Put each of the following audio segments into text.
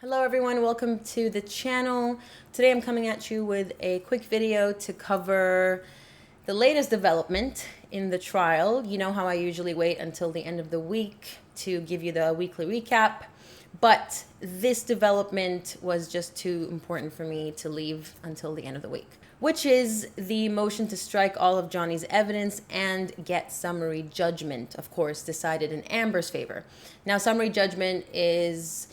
Hello everyone, welcome to the channel. Today I'm coming at you with a quick video to cover the latest development in the trial. You know how I usually wait until the end of the week to give you the weekly recap, but this development was just too important for me to leave until the end of the week, which is the motion to strike all of Johnny's evidence and get summary judgment, of course, decided in Amber's favor. Now, summary judgment is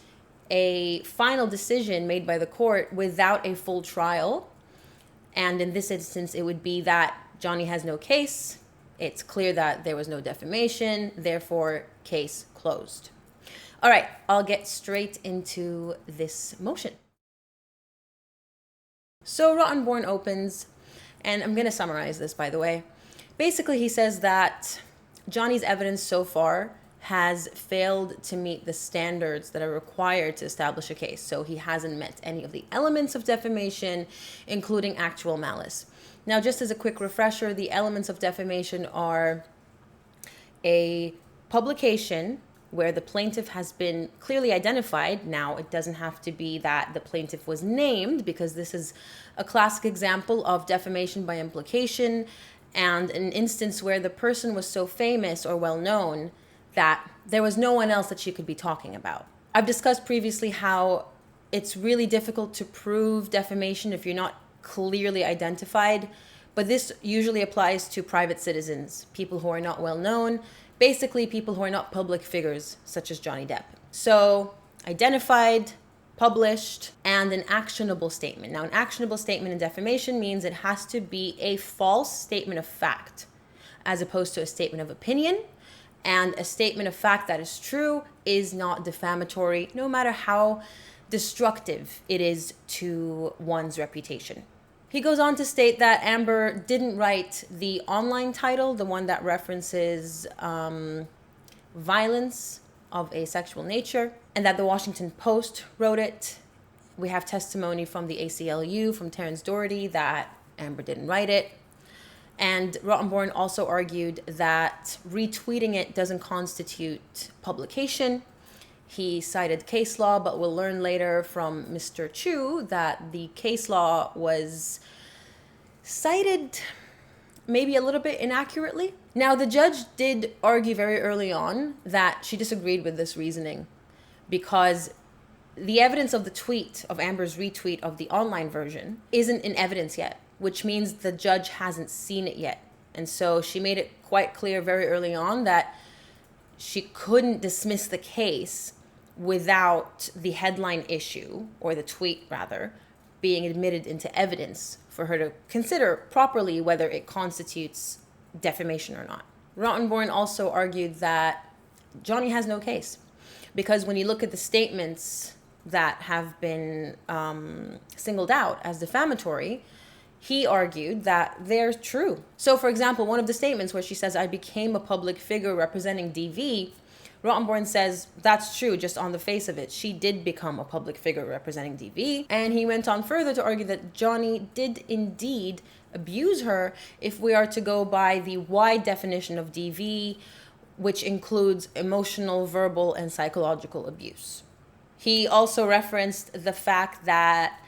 a final decision made by the court without a full trial. And in this instance, it would be that Johnny has no case. It's clear that there was no defamation, therefore, case closed. All right, I'll get straight into this motion. So Rottenborn opens, and I'm going to summarize this, by the way. Basically, he says that Johnny's evidence so far has failed to meet the standards that are required to establish a case. So he hasn't met any of the elements of defamation, including actual malice. Now, just as a quick refresher, the elements of defamation are a publication where the plaintiff has been clearly identified. Now, it doesn't have to be that the plaintiff was named, because this is a classic example of defamation by implication and an instance where the person was so famous or well known that there was no one else that she could be talking about. I've discussed previously how it's really difficult to prove defamation if you're not clearly identified, but this usually applies to private citizens, people who are not well known, basically people who are not public figures, such as Johnny Depp. So, identified, published, and an actionable statement. Now, an actionable statement in defamation means it has to be a false statement of fact, as opposed to a statement of opinion. And a statement of fact that is true is not defamatory, no matter how destructive it is to one's reputation. He goes on to state that Amber didn't write the online title, the one that references violence of a sexual nature, and that the Washington Post wrote it. We have testimony from the ACLU, from Terrence Doherty, that Amber didn't write it. And Rottenborn also argued that retweeting it doesn't constitute publication. He cited case law, but we'll learn later from Mr. Chu that the case law was cited maybe a little bit inaccurately. Now, the judge did argue very early on that she disagreed with this reasoning, because the evidence of the tweet, of Amber's retweet of the online version, isn't in evidence yet, which means the judge hasn't seen it yet. And so she made it quite clear very early on that she couldn't dismiss the case without the headline issue, or the tweet rather, being admitted into evidence for her to consider properly whether it constitutes defamation or not. Rottenborn also argued that Johnny has no case, because when you look at the statements that have been singled out as defamatory, he argued that they're true. So, for example, one of the statements where she says, "I became a public figure representing DV," Rottenborn says that's true just on the face of it. She did become a public figure representing DV. And he went on further to argue that Johnny did indeed abuse her if we are to go by the wide definition of DV, which includes emotional, verbal, and psychological abuse. He also referenced the fact that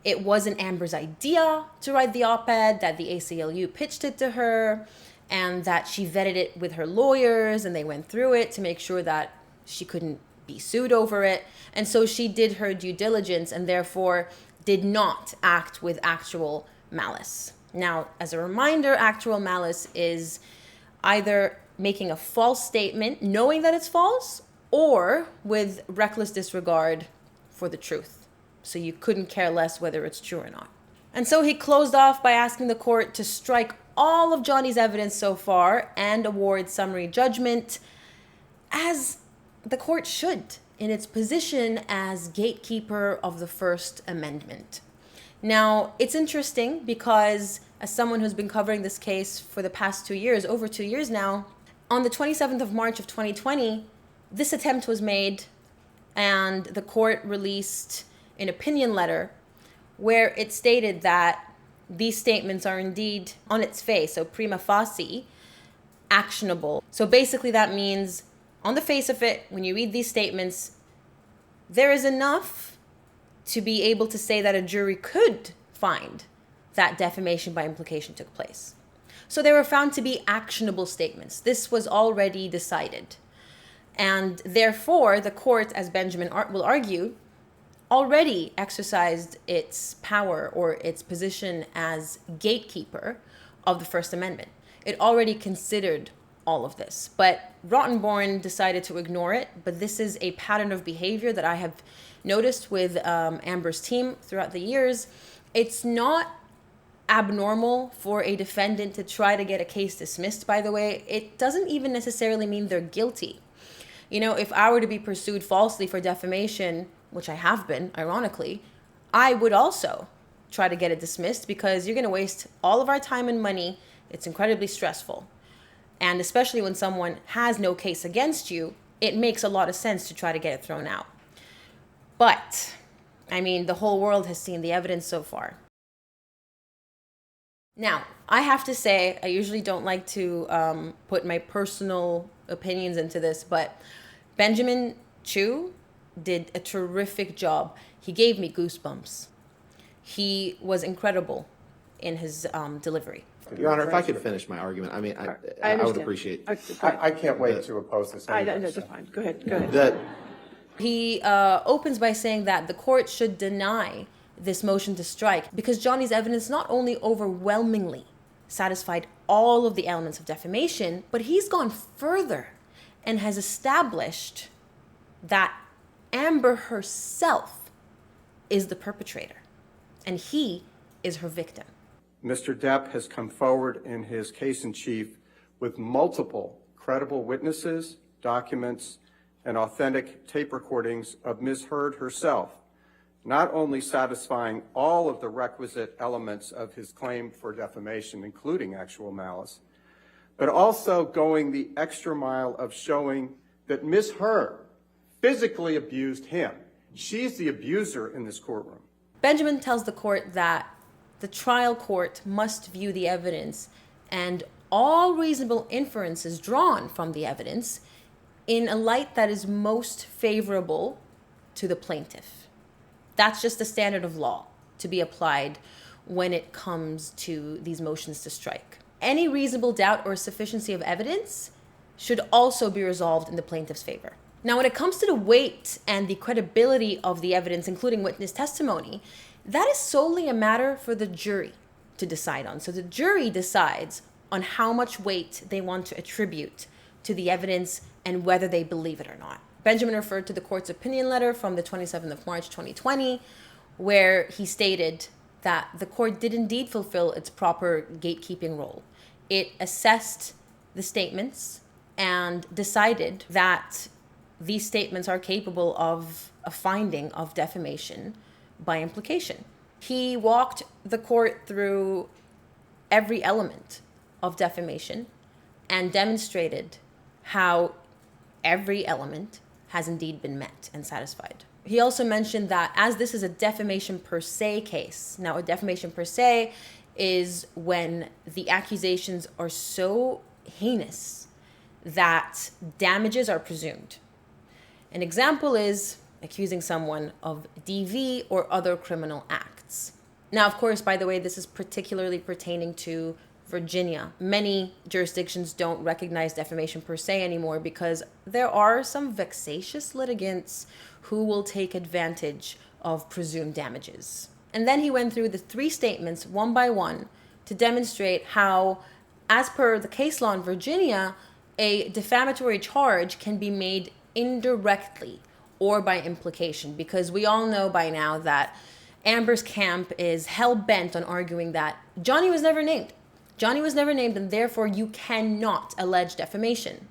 it wasn't Amber's idea to write the op-ed, that the ACLU pitched it to her, and that she vetted it with her lawyers, and they went through it to make sure that she couldn't be sued over it. And so she did her due diligence and therefore did not act with actual malice. Now, as a reminder, actual malice is either making a false statement, knowing that it's false, or with reckless disregard for the truth. So you couldn't care less whether it's true or not. And so he closed off by asking the court to strike all of Johnny's evidence so far and award summary judgment, as the court should, in its position as gatekeeper of the First Amendment. Now, it's interesting because, as someone who's been covering this case for the past 2 years, over 2 years now, on the 27th of March of 2020, this attempt was made, and the court released an opinion letter where it stated that these statements are indeed on its face, so prima facie, actionable. So basically that means, on the face of it, when you read these statements, there is enough to be able to say that a jury could find that defamation by implication took place. So they were found to be actionable statements. This was already decided. And therefore, the court, as Benjamin will argue, already exercised its power or its position as gatekeeper of the First Amendment. It already considered all of this. But Rottenborn decided to ignore it. But this is a pattern of behavior that I have noticed with Amber's team throughout the years. It's not abnormal for a defendant to try to get a case dismissed, by the way. It doesn't even necessarily mean they're guilty. You know, if I were to be pursued falsely for defamation, which I have been, ironically, I would also try to get it dismissed because you're going to waste all of our time and money. It's incredibly stressful. And especially when someone has no case against you, it makes a lot of sense to try to get it thrown out. But, I mean, the whole world has seen the evidence so far. Now, I have to say, I usually don't like to put my personal opinions into this, but Benjamin Chu did a terrific job. He gave me goosebumps. He was incredible in his delivery. Your Honor, if I could finish my argument, I mean, I would appreciate. I can't wait to oppose this. That's fine. Go ahead. He opens by saying that the court should deny this motion to strike because Johnny's evidence not only overwhelmingly satisfied all of the elements of defamation, but he's gone further and has established that Amber herself is the perpetrator and he is her victim. Mr. Depp has come forward in his case in chief with multiple credible witnesses, documents, and authentic tape recordings of Ms. Heard herself, not only satisfying all of the requisite elements of his claim for defamation, including actual malice, but also going the extra mile of showing that Ms. Heard physically abused him. She's the abuser in this courtroom. Benjamin tells the court that the trial court must view the evidence and all reasonable inferences drawn from the evidence in a light that is most favorable to the plaintiff. That's just the standard of law to be applied when it comes to these motions to strike. Any reasonable doubt or sufficiency of evidence should also be resolved in the plaintiff's favor. Now, when it comes to the weight and the credibility of the evidence, including witness testimony, that is solely a matter for the jury to decide on. So the jury decides on how much weight they want to attribute to the evidence and whether they believe it or not. Benjamin referred to the court's opinion letter from the 27th of March, 2020, where he stated that the court did indeed fulfill its proper gatekeeping role. It assessed the statements and decided that these statements are capable of a finding of defamation by implication. He walked the court through every element of defamation and demonstrated how every element has indeed been met and satisfied. He also mentioned that as this is a defamation per se case, now a defamation per se is when the accusations are so heinous that damages are presumed. An example is accusing someone of DV or other criminal acts. Now, of course, by the way, this is particularly pertaining to Virginia. Many jurisdictions don't recognize defamation per se anymore because there are some vexatious litigants who will take advantage of presumed damages. And then he went through the three statements one by one to demonstrate how, as per the case law in Virginia, a defamatory charge can be made indirectly or by implication, because we all know by now that Amber's camp is hell-bent on arguing that Johnny was never named. Johnny was never named, and therefore you cannot allege defamation.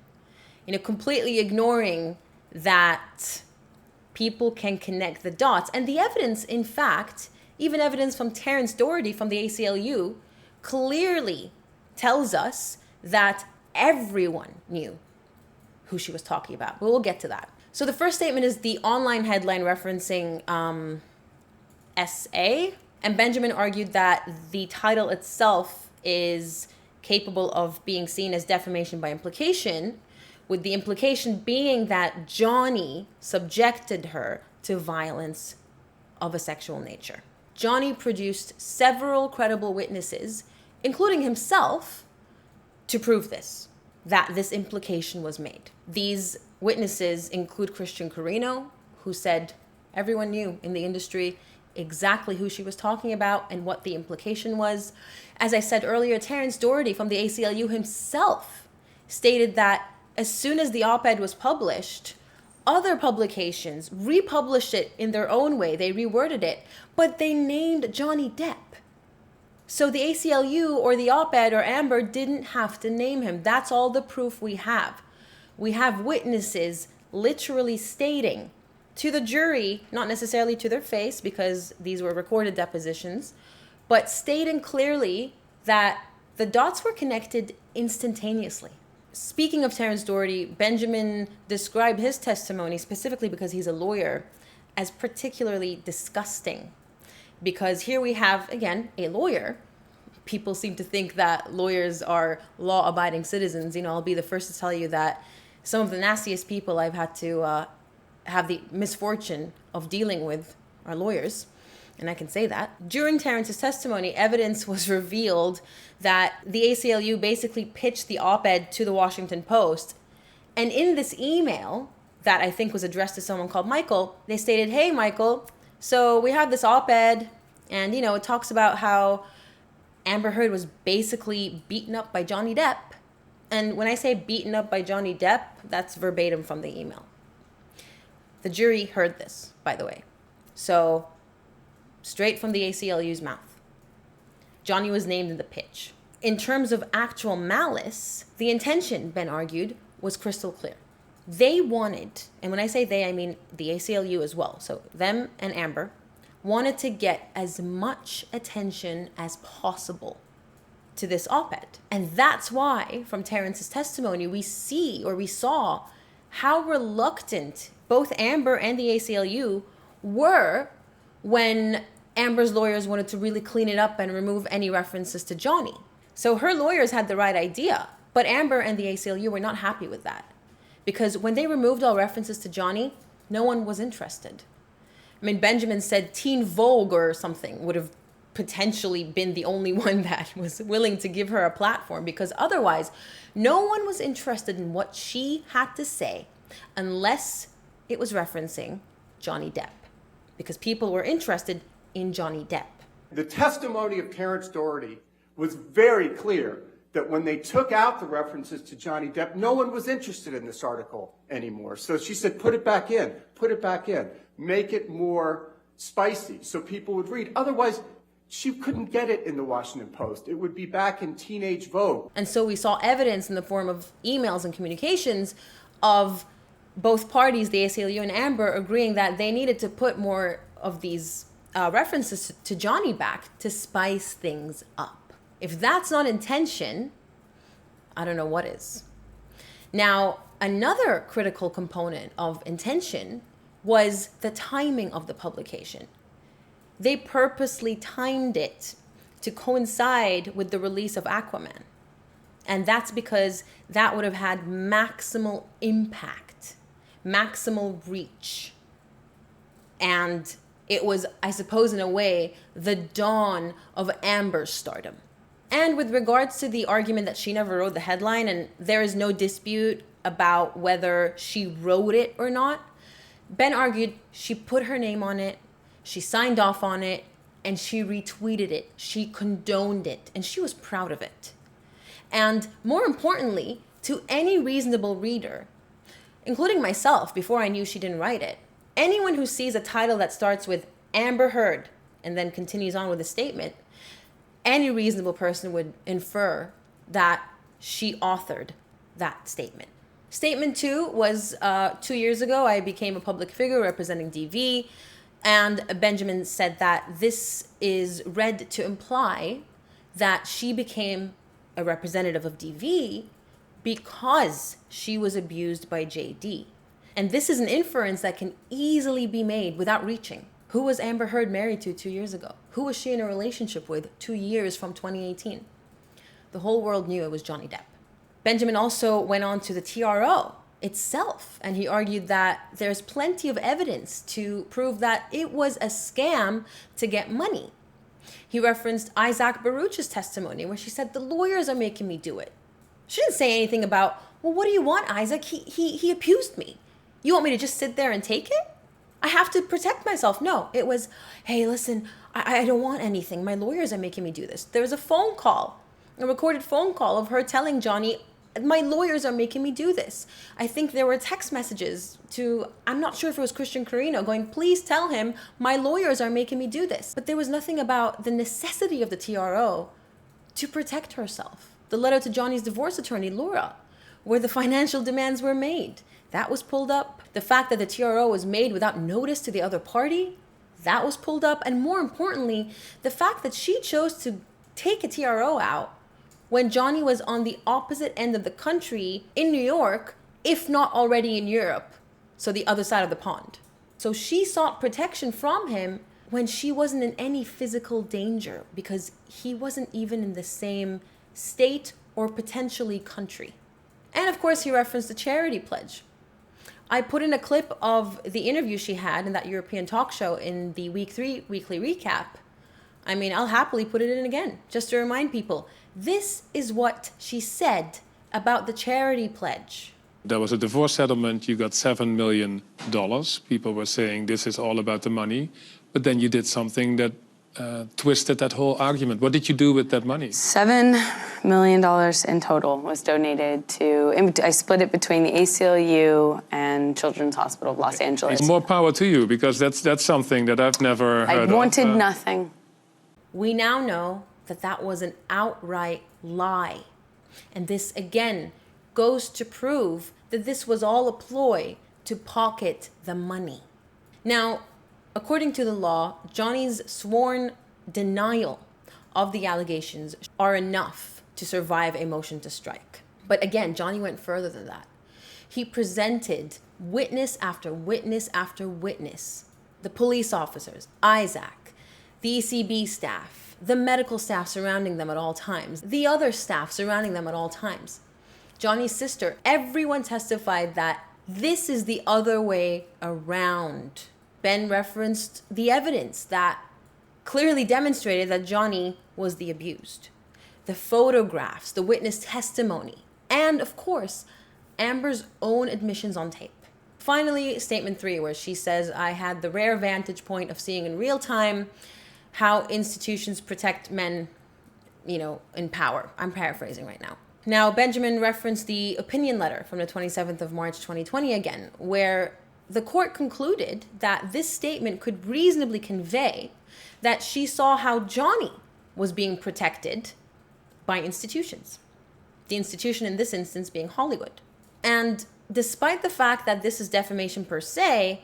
Completely ignoring that people can connect the dots. And the evidence, in fact, even evidence from Terrence Doherty from the ACLU, clearly tells us that everyone knew who she was talking about. But we'll get to that. So the first statement is the online headline referencing SA. And Benjamin argued that the title itself is capable of being seen as defamation by implication, with the implication being that Johnny subjected her to violence of a sexual nature. Johnny produced several credible witnesses, including himself, to prove this, that this implication was made. These witnesses include Christian Carino, who said everyone knew in the industry exactly who she was talking about and what the implication was. As I said earlier, Terrence Doherty from the ACLU himself stated that as soon as the op-ed was published, other publications republished it in their own way. They reworded it, but they named Johnny Depp. So the ACLU or the op-ed or Amber didn't have to name him. That's all the proof we have. We have witnesses literally stating to the jury, not necessarily to their face because these were recorded depositions, but stating clearly that the dots were connected instantaneously. Speaking of Terrence Doherty, Benjamin described his testimony, specifically because he's a lawyer, as particularly disgusting. Because here we have, again, a lawyer. People seem to think that lawyers are law-abiding citizens. You know, I'll be the first to tell you that some of the nastiest people I've had to have the misfortune of dealing with are lawyers. And I can say that. During Terrence's testimony, evidence was revealed that the ACLU basically pitched the op-ed to the Washington Post. And in this email that I think was addressed to someone called Michael, they stated, hey, Michael, so we have this op-ed and, you know, it talks about how Amber Heard was basically beaten up by Johnny Depp. And when I say beaten up by Johnny Depp, that's verbatim from the email. The jury heard this, by the way. So straight from the ACLU's mouth. Johnny was named in the pitch. In terms of actual malice, the intention, Ben argued, was crystal clear. They wanted, and when I say they, I mean the ACLU as well, so them and Amber, wanted to get as much attention as possible to this op-ed. And that's why, from Terrence's testimony, we saw how reluctant both Amber and the ACLU were when Amber's lawyers wanted to really clean it up and remove any references to Johnny. So her lawyers had the right idea, but Amber and the ACLU were not happy with that. Because when they removed all references to Johnny, no one was interested. I mean, Benjamin said Teen Vogue or something would have potentially been the only one that was willing to give her a platform, because otherwise, no one was interested in what she had to say unless it was referencing Johnny Depp. Because people were interested in Johnny Depp. The testimony of Terrence Doherty was very clear that when they took out the references to Johnny Depp, no one was interested in this article anymore. So she said, put it back in, make it more spicy so people would read. Otherwise, she couldn't get it in the Washington Post. It would be back in Teenage Vogue. And so we saw evidence in the form of emails and communications of both parties, the ACLU and Amber, agreeing that they needed to put more of these references to Johnny back to spice things up. If that's not intention, I don't know what is. Now, another critical component of intention was the timing of the publication. They purposely timed it to coincide with the release of Aquaman. And that's because that would have had maximal impact, maximal reach. And it was, I suppose in a way, the dawn of Amber's stardom. And with regards to the argument that she never wrote the headline, and there is no dispute about whether she wrote it or not, Ben argued she put her name on it, she signed off on it, and she retweeted it. She condoned it, and she was proud of it. And more importantly, to any reasonable reader, including myself before I knew she didn't write it, anyone who sees a title that starts with Amber Heard and then continues on with a statement, any reasonable person would infer that she authored that statement. Statement 2 was 2 years ago, I became a public figure representing DV, and Benjamin said that this is read to imply that she became a representative of DV because she was abused by JD. And this is an inference that can easily be made without reaching. Who was Amber Heard married to 2 years ago? Who was she in a relationship with 2 years from 2018? The whole world knew it was Johnny Depp. Benjamin also went on to the TRO itself. And he argued that there's plenty of evidence to prove that it was a scam to get money. He referenced Isaac Baruch's testimony where she said, the lawyers are making me do it. She didn't say anything about, well, what do you want, Isaac? He abused me. You want me to just sit there and take it? I have to protect myself. No, it was, hey, listen, I don't want anything. My lawyers are making me do this. There was a phone call, a recorded phone call of her telling Johnny, my lawyers are making me do this. I think there were text messages to, I'm not sure if it was Christian Carino, going, please tell him my lawyers are making me do this. But there was nothing about the necessity of the TRO to protect herself. The letter to Johnny's divorce attorney, Laura, where the financial demands were made, that was pulled up. The fact that the TRO was made without notice to the other party, that was pulled up. And more importantly, the fact that she chose to take a TRO out when Johnny was on the opposite end of the country in New York, if not already in Europe, so the other side of the pond. So she sought protection from him when she wasn't in any physical danger because he wasn't even in the same state or potentially country. And of course, he referenced the charity pledge. I put in a clip of the interview she had in that European talk show in the week 3 weekly recap. I mean, I'll happily put it in again, just to remind people. This is what she said about the charity pledge. There was a divorce settlement, you got $7 million. People were saying this is all about the money, but then you did something that twisted that whole argument. What did you do with that money? $7 million in total was donated to, I split it between the ACLU and Children's Hospital of Los Angeles. It's more power to you, because that's something that I've never heard of. I wanted nothing. We now know that that was an outright lie. And this, again, goes to prove that this was all a ploy to pocket the money. Now, according to the law, Johnny's sworn denial of the allegations are enough to survive a motion to strike. But again, Johnny went further than that. He presented witness after witness after witness. The police officers, Isaac, the ECB staff, the medical staff surrounding them at all times, the other staff surrounding them at all times, Johnny's sister, everyone testified that this is the other way around. Ben referenced the evidence that clearly demonstrated that Johnny was the abused. The photographs, the witness testimony, and of course, Amber's own admissions on tape. Finally, statement 3, where she says, I had the rare vantage point of seeing in real time how institutions protect men, in power. I'm paraphrasing right now. Now, Benjamin referenced the opinion letter from the 27th of March, 2020 again, where the court concluded that this statement could reasonably convey that she saw how Johnny was being protected by institutions. The institution in this instance being Hollywood. And despite the fact that this is defamation per se,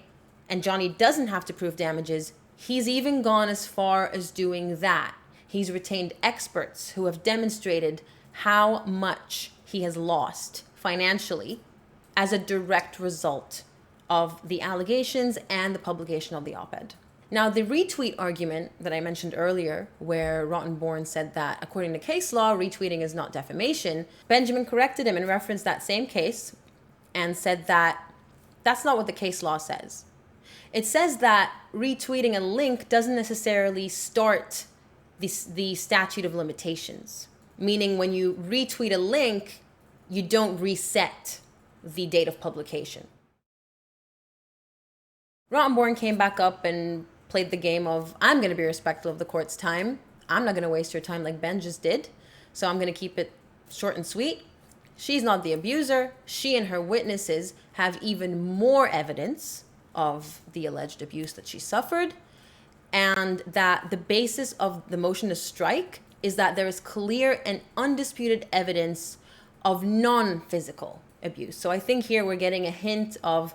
and Johnny doesn't have to prove damages, he's even gone as far as doing that. He's retained experts who have demonstrated how much he has lost financially as a direct result of the allegations and the publication of the op-ed. Now, the retweet argument that I mentioned earlier, where Rottenborn said that according to case law, retweeting is not defamation, Benjamin corrected him and referenced that same case and said that that's not what the case law says. It says that retweeting a link doesn't necessarily start the statute of limitations, meaning when you retweet a link, you don't reset the date of publication. Rottenborn came back up and played the game of, I'm going to be respectful of the court's time. I'm not going to waste your time like Ben just did, so I'm going to keep it short and sweet. She's not the abuser. She and her witnesses have even more evidence of the alleged abuse that she suffered, and that the basis of the motion to strike is that there is clear and undisputed evidence of non-physical abuse. So I think here we're getting a hint of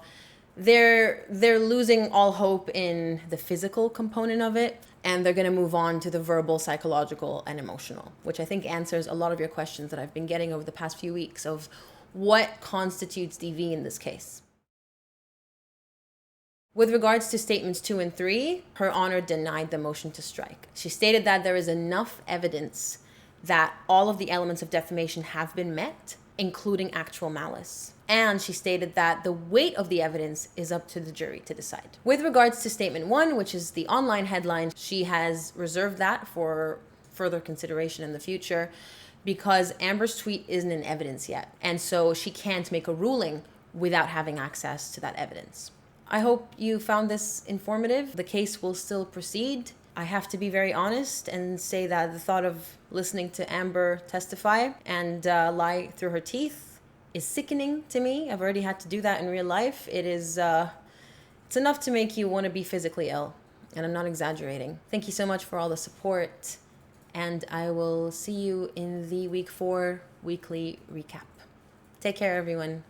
they're losing all hope in the physical component of it, and they're going to move on to the verbal, psychological, and emotional, which I think answers a lot of your questions that I've been getting over the past few weeks of what constitutes DV in this case. With regards to statements 2 and 3, Her Honor denied the motion to strike. She stated that there is enough evidence that all of the elements of defamation have been met including actual malice. And she stated that the weight of the evidence is up to the jury to decide. With regards to statement 1, which is the online headline, she has reserved that for further consideration in the future because Amber's tweet isn't in evidence yet. And so she can't make a ruling without having access to that evidence. I hope you found this informative. The case will still proceed. I have to be very honest and say that the thought of listening to Amber testify and lie through her teeth is sickening to me. I've already had to do that in real life. It's enough to make you want to be physically ill, and I'm not exaggerating. Thank you so much for all the support, and I will see you in the week 4 weekly recap. Take care, everyone.